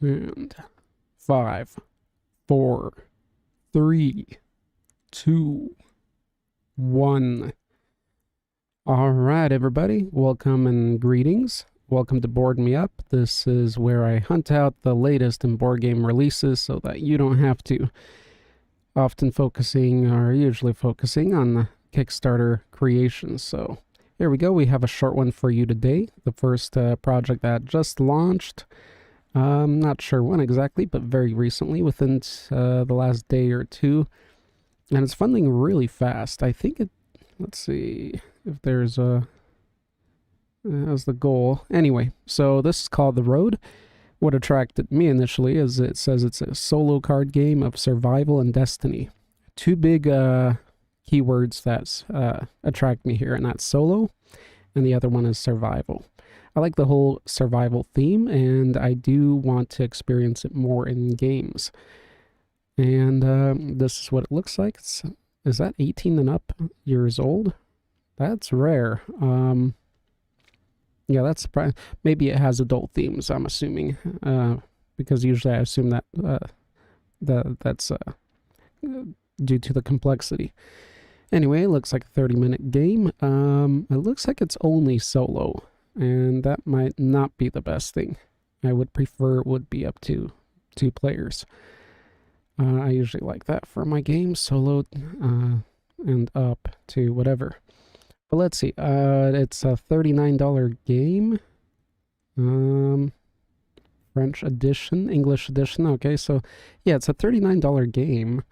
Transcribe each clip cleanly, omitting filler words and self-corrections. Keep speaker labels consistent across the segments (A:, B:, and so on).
A: And 5, 4, 3, 2, 1. All right, everybody. Welcome and greetings. Welcome to Board Me Up. This is where I hunt out the latest in board game releases so that you don't have to. Usually focusing on the Kickstarter creations. So here we go. We have a short one for you today. The first project that just launched. I'm not sure when exactly, but very recently, within the last day or two. And it's funding really fast. I think it, let's see if there's a, as the goal. Anyway, so this is called The Road. What attracted me initially is it says it's a solo card game of survival and destiny. Two big keywords that attract me here, and that's solo, and the other one is survival. I like the whole survival theme, and I do want to experience it more in games. And this is what it looks like. Is that 18 and up years old? That's rare. Yeah, that's surprising. Maybe it has adult themes, I'm assuming, because usually I assume that that's due to the complexity. Anyway, it looks like a 30-minute game. It looks like it's only solo, and that might not be the best thing. I would prefer it would be up to 2 players. I usually like that for my games, solo and up to whatever. But let's see, it's a $39 game. French edition, English edition. Okay, so yeah, it's a $39 game.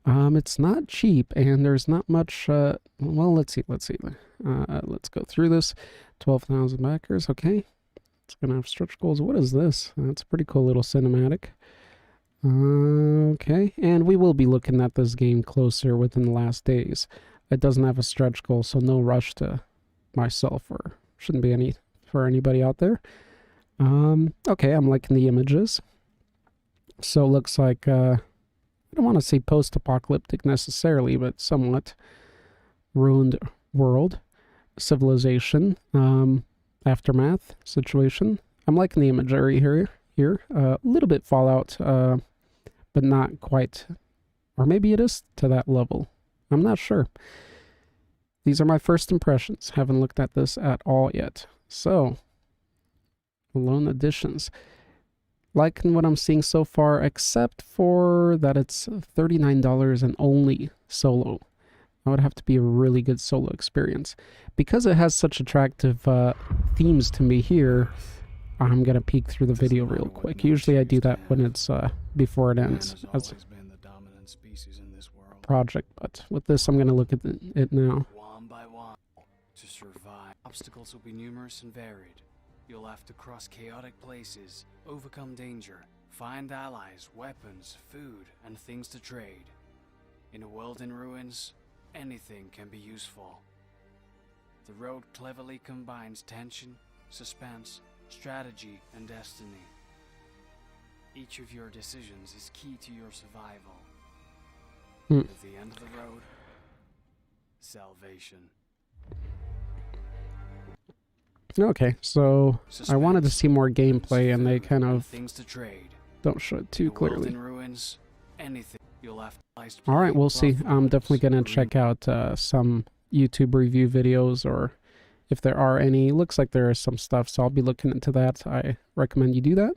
A: It's not cheap, and there's not much, well, let's see. Let's go through this. 12,000 backers, okay. It's gonna have stretch goals. What is this? That's a pretty cool little cinematic. Okay, and we will be looking at this game closer within the last days. It doesn't have a stretch goal, so no rush to myself, or shouldn't be any for anybody out there. Okay, I'm liking the images. So it looks like, I don't want to say post-apocalyptic necessarily, but somewhat ruined world, civilization, aftermath situation. I'm liking the imagery here. A little bit Fallout, but not quite, or maybe it is to that level. I'm not sure. These are my first impressions. Haven't looked at this at all yet. So, Alone Editions. Liking what I'm seeing so far, except for that it's $39 and only solo. That would have to be a really good solo experience. Because it has such attractive themes to me here, I'm going to peek through the video real quick. Usually I do that when it's before it ends as a project, but with this I'm going to look at it now.
B: One by one, to survive, obstacles will be numerous and varied. You'll have to cross chaotic places, overcome danger, find allies, weapons, food, and things to trade. In a world in ruins, anything can be useful. The road cleverly combines tension, suspense, strategy, and destiny. Each of your decisions is key to your survival. At the end of the road, salvation.
A: Okay, so suspense, I wanted to see more gameplay, and they kind of
B: things to trade.
A: Don't show it too clearly.
B: In ruins, anything you'll have to
A: all right, we'll see. I'm definitely going to check out some YouTube review videos, or if there are any. Looks like there is some stuff, so I'll be looking into that. I recommend you do that.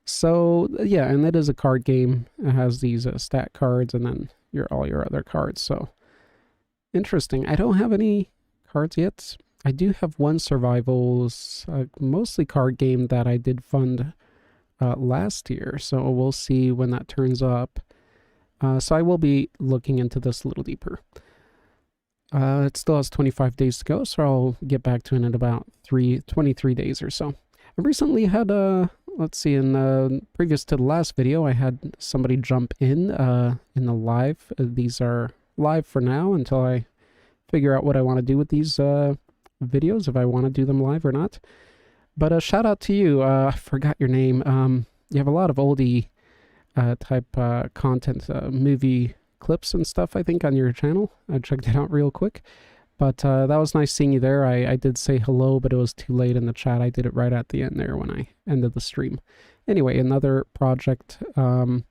A: So yeah, and it is a card game. It has these stat cards, and then all your other cards. So interesting. I don't have any cards yet. I do have one survivals, mostly card game that I did fund last year. So we'll see when that turns up. So I will be looking into this a little deeper. It still has 25 days to go, so I'll get back to it in about 23 days or so. I recently had, let's see, previous to the last video, I had somebody jump in the live. These are live for now until I figure out what I want to do with these videos, if I want to do them live or not. But a shout out to you. I forgot your name. You have a lot of oldie type content, movie clips and stuff, I think, on your channel. I checked it out real quick. But that was nice seeing you there. I did say hello, but it was too late in the chat. I did it right at the end there when I ended the stream. Anyway, another project. One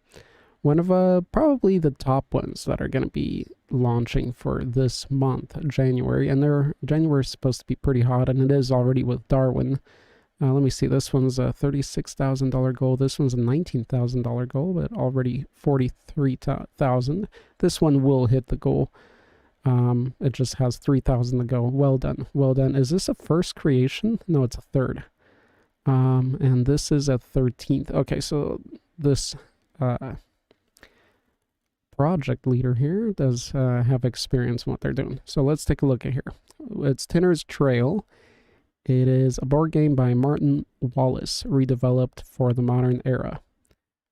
A: of probably the top ones that are going to be launching for this month, January. And January is supposed to be pretty hot, and it is already with Darwin. Let me see. This one's a $36,000 goal. This one's a $19,000 goal, but already $43,000. This one will hit the goal. It just has 3,000 to go. Well done. Well done. Is this a first creation? No, it's a third. And this is a 13th. Okay, so this project leader here does have experience in what they're doing. So let's take a look at here. It's Tenor's Trail. It is a board game by Martin Wallace, redeveloped for the modern era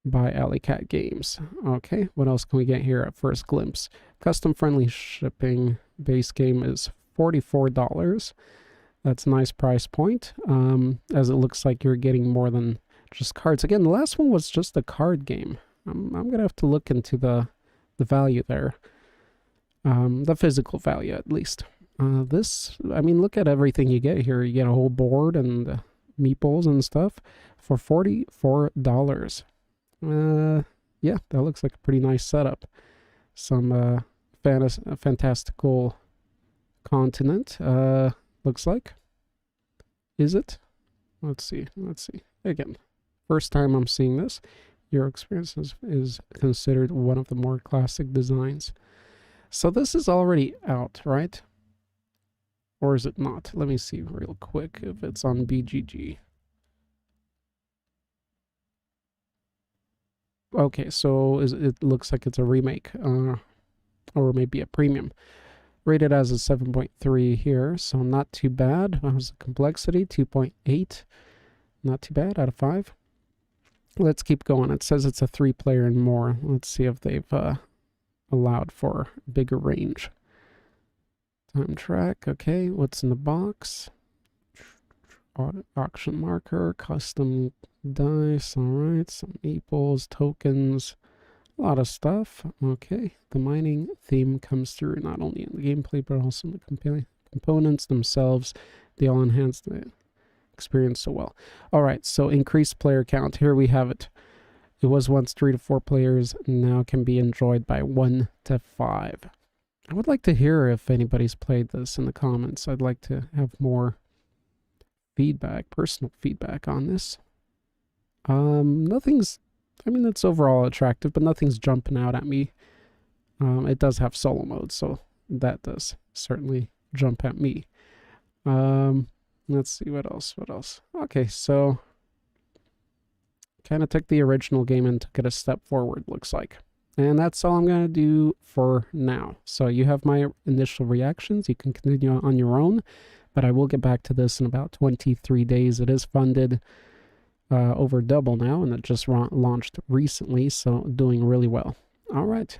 A: by Alley Cat Games. Okay, what else can we get here at first glimpse? Custom friendly shipping. Base game is $44. That's a nice price point, as it looks like you're getting more than just cards. Again, the last one was just a card game. I'm gonna have to look into the value there, the physical value at least. This, I mean, look at everything you get here. You get a whole board and meeples and stuff for $44. Yeah, that looks like a pretty nice setup. Some fantastical continent, looks like. Is it? Let's see. Again, first time I'm seeing this. Your experience is considered one of the more classic designs. So this is already out, right? Or is it not? Let me see real quick if it's on BGG. Okay, so it looks like it's a remake, or maybe a premium. Rated as a 7.3 here, so not too bad. How's the complexity? 2.8. Not too bad out of 5. Let's keep going. It says it's a 3-player and more. Let's see if they've allowed for bigger range. Time track. Okay, what's in the box? Auction marker, custom dice. All right, some meeples, tokens, a lot of stuff. Okay, the mining theme comes through not only in the gameplay but also in the components themselves. They all enhance the experience so well. All right, so increased player count. Here we have it. It was once 3 to 4 players, now can be enjoyed by 1 to 5. I would like to hear if anybody's played this in the comments. I'd like to have more feedback, personal feedback on this. Nothing's, I mean, it's overall attractive, but nothing's jumping out at me. It does have solo mode, so that does certainly jump at me. Let's see, what else? Okay, so kind of took the original game and took it a step forward, looks like. And that's all I'm going to do for now. So you have my initial reactions. You can continue on your own, but I will get back to this in about 23 days. It is funded over double now, and it just launched recently, so doing really well. All right,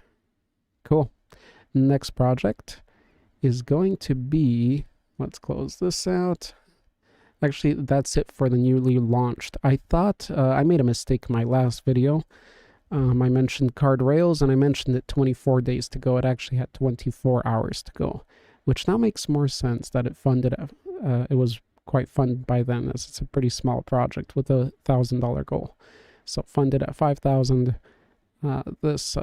A: cool. Next project is going to be, let's close this out. Actually, that's it for the newly launched. I thought I made a mistake in my last video. I mentioned card rails, and I mentioned it 24 days to go. It actually had 24 hours to go, which now makes more sense that it funded. It was quite funded by then, as it's a pretty small project with a $1,000 goal. So funded at 5,000. This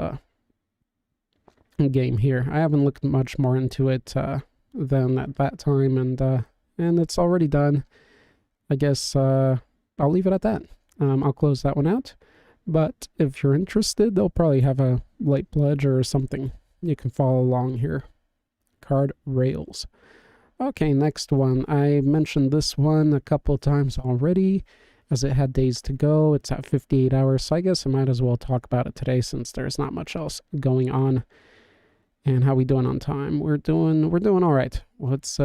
A: game here, I haven't looked much more into it than at that time, and it's already done. I guess I'll leave it at that. I'll close that one out. But if you're interested, they'll probably have a late pledge or something. You can follow along here. Card rails. Okay, next one. I mentioned this one a couple times already, as it had days to go. It's at 58 hours, so I guess I might as well talk about it today since there's not much else going on. And how we doing on time? We're doing all right. Let's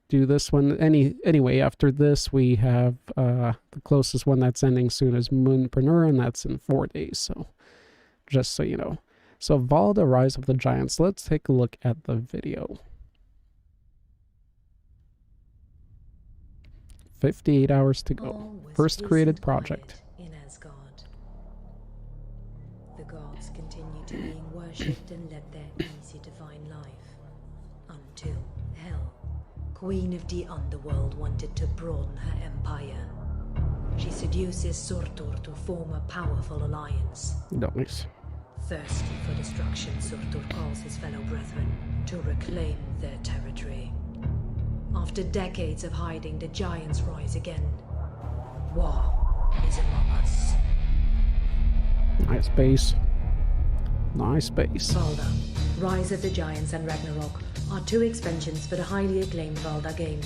A: do this one. Anyway, after this, we have the closest one that's ending soon is Moonpreneur, and that's in 4 days. So just so you know. So Valda, Rise of the Giants. Let's take a look at the video. 58 hours to go. First created project.
C: In Asgard. The gods continue to being worshipped and led their easy divine life until Hell, queen of the underworld, wanted to broaden her empire. She seduces Surtur to form a powerful alliance.
A: Nice.
C: Thirsty for destruction, Surtur calls his fellow brethren to reclaim their territory. After decades of hiding, the giants rise again. War is among us.
A: Nice base. Nice base.
C: Valda, Rise of the Giants and Ragnarok are two expansions for the highly acclaimed Valda game.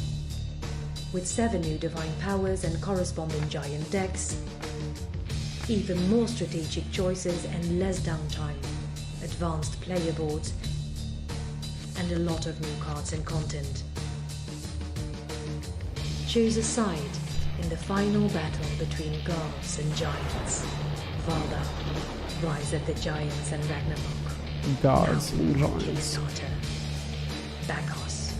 C: With 7 new divine powers and corresponding giant decks, even more strategic choices and less downtime, advanced player boards, and a lot of new cards and content. Choose a side in the final battle between gods and giants. Valda, Rise of the Giants and Ragnarok.
A: Gods
C: Now,
A: and giants.
C: Kickstarter. Backos.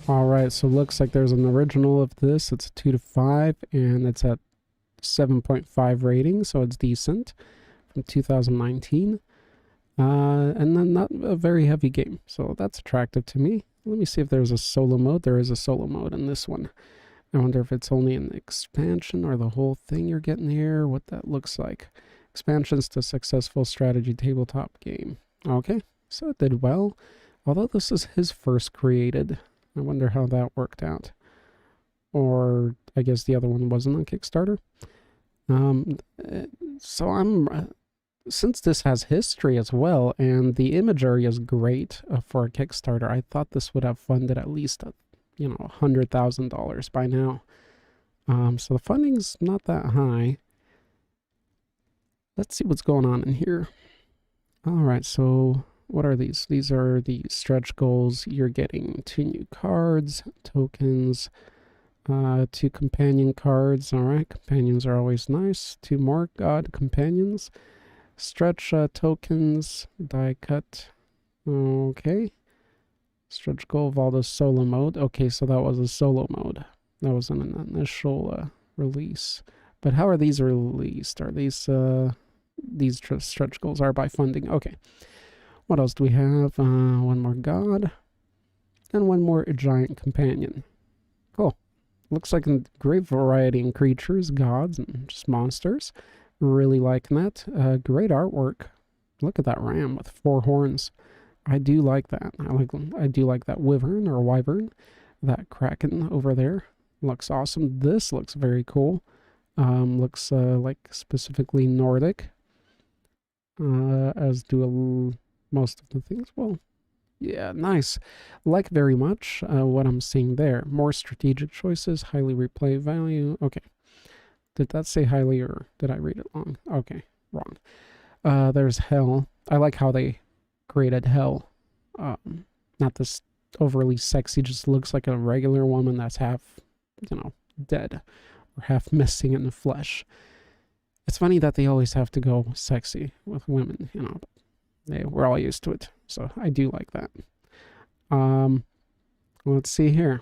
A: Alright, so looks like there's an original of this. It's a 2 to 5, and it's at 7.5 rating, so it's decent, from 2019. And then not a very heavy game, so that's attractive to me. Let me see if there's a solo mode. There is a solo mode in this one. I wonder if it's only an expansion or the whole thing you're getting here, what that looks like. Expansions to successful strategy tabletop game. Okay, so it did well. Although this is his first created. I wonder how that worked out. Or I guess the other one wasn't on Kickstarter. So since this has history as well, and the imagery is great for a Kickstarter, I thought this would have funded at least $100,000 by now. So the funding's not that high. Let's see what's going on in here. All right, so what are these? These are the stretch goals. You're getting 2 new cards, tokens, 2 companion cards. All right, companions are always nice. 2 more god companions. Stretch tokens, die cut. Okay. Stretch goal, Valda's solo mode. Okay, so that was a solo mode. That was an initial release. But how are these released? Are these stretch goals are by funding? Okay. What else do we have? 1 more god. And 1 more giant companion. Cool. Looks like a great variety in creatures, gods, and just monsters. Really liking that. Great artwork. Look at that ram with 4 horns. I do like that. I do like that wyvern or wyvern. That kraken over there looks awesome. This looks very cool. Looks like specifically Nordic. As do most of the things. Well, yeah, nice. Like very much what I'm seeing there. More strategic choices, highly replay value. Okay. Did that say highly, or did I read it wrong? Okay, wrong. There's hell. I like how they created hell. Not this overly sexy, just looks like a regular woman that's half, dead or half missing in the flesh. It's funny that they always have to go sexy with women, we're all used to it. So I do like that. Let's see here.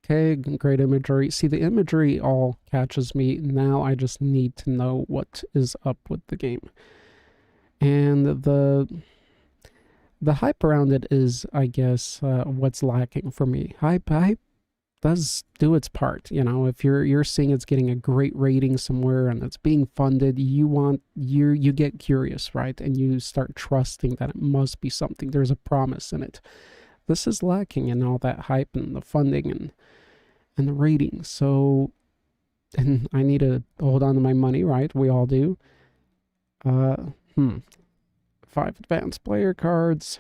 A: Okay, great imagery. See, the imagery all catches me. Now I just need to know what is up with the game. And the hype around it is, I guess, what's lacking for me. Hype does do its part. If you're seeing it's getting a great rating somewhere and it's being funded, you get curious, right? And you start trusting that it must be something. There's a promise in it. This is lacking in all that hype and the funding and the rating. So, and I need to hold on to my money, right? We all do. 5 advanced player cards.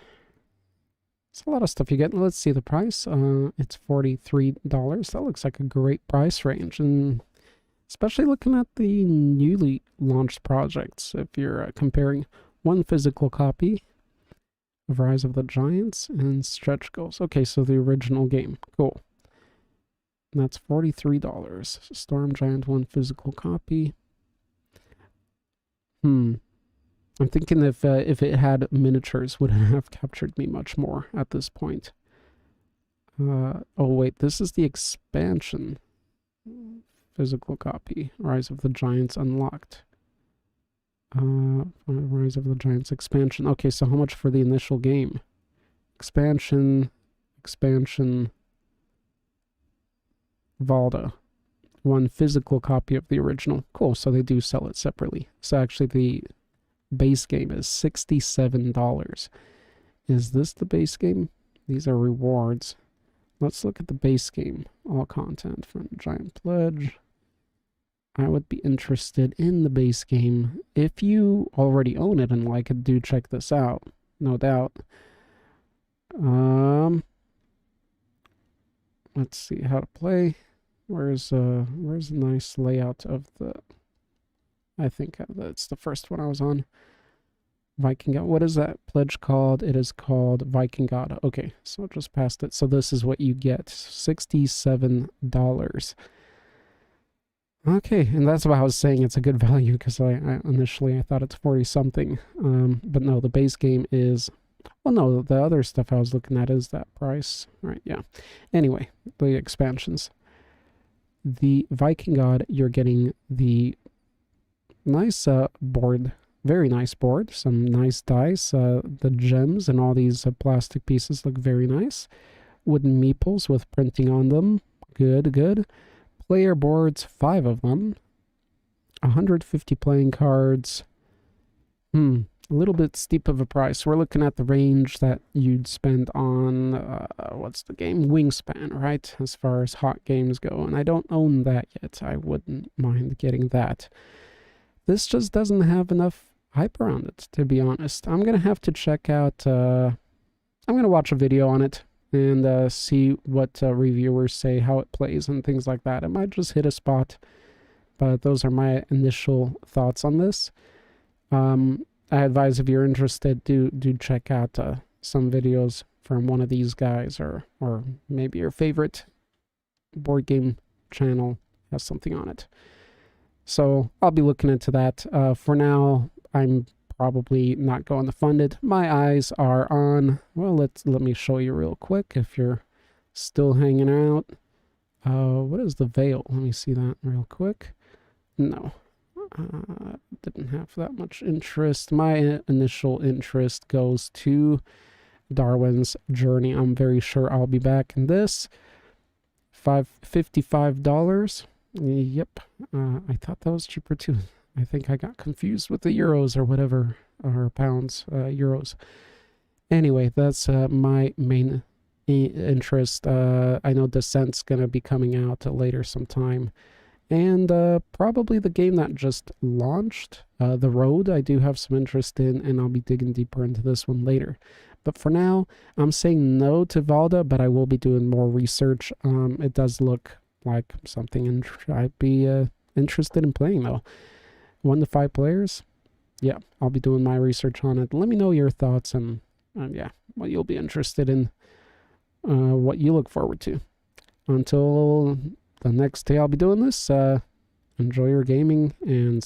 A: It's a lot of stuff you get. Let's see the price. It's $43. That looks like a great price range, and especially looking at the newly launched projects. If you're comparing 1 physical copy of Rise of the Giants and stretch goals. Okay, so the original game. Cool. And that's $43. Storm Giant 1 physical copy. I'm thinking if it had miniatures, would it have captured me much more at this point? Oh wait, this is the expansion. Physical copy. Rise of the Giants unlocked. Rise of the Giants expansion. Okay, so how much for the initial game? expansion, Valda. One physical copy of the original. Cool, so they do sell it separately. So actually the base game is $67. Is this the base game? These are rewards. Let's look at the base game. All content from Giant Pledge. I would be interested in the base game. If you already own it and like it, do check this out. No doubt. Let's see how to play. Where's a nice layout of the... I think that's the first one I was on. Viking God. What is that pledge called? It is called Viking God. Okay, so just passed it. So this is what you get. $67. Okay, and that's why I was saying it's a good value, because I initially thought it's 40 something. But no, the base game is... Well, no, the other stuff I was looking at is that price. Right, yeah. Anyway, the expansions. The Viking God, you're getting the nice board, very nice board, some nice dice, the gems and all these plastic pieces look very nice. Wooden meeples with printing on them, good, good. Player boards, 5 of them. 150 playing cards. A little bit steep of a price. We're looking at the range that you'd spend on, what's the game? Wingspan, right? As far as hot games go. And I don't own that yet. I wouldn't mind getting that. This just doesn't have enough hype around it, to be honest. I'm going to have to check out, I'm going to watch a video on it and see what reviewers say, how it plays and things like that. It might just hit a spot, but those are my initial thoughts on this. I advise if you're interested, do check out some videos from one of these guys, or maybe your favorite board game channel has something on it. So I'll be looking into that. For now, I'm probably not going to fund it. My eyes are on, well, let me show you real quick if you're still hanging out. What is the Veil? Let me see that real quick. No. Didn't have that much interest. My initial interest goes to Darwin's Journey. I'm very sure I'll be back in this. $55. Yep. I thought that was cheaper too. I think I got confused with the euros or whatever, or pounds, euros. Anyway, that's my main interest. I know Descent's gonna be coming out later sometime. And probably the game that just launched, The Road, I do have some interest in, and I'll be digging deeper into this one later. But for now, I'm saying no to Valda, but I will be doing more research. It does look like something I'd be interested in playing, though. 1 to 5 players? Yeah, I'll be doing my research on it. Let me know your thoughts and, yeah, what you'll be interested in, what you look forward to. Until the next day I'll be doing this, enjoy your gaming and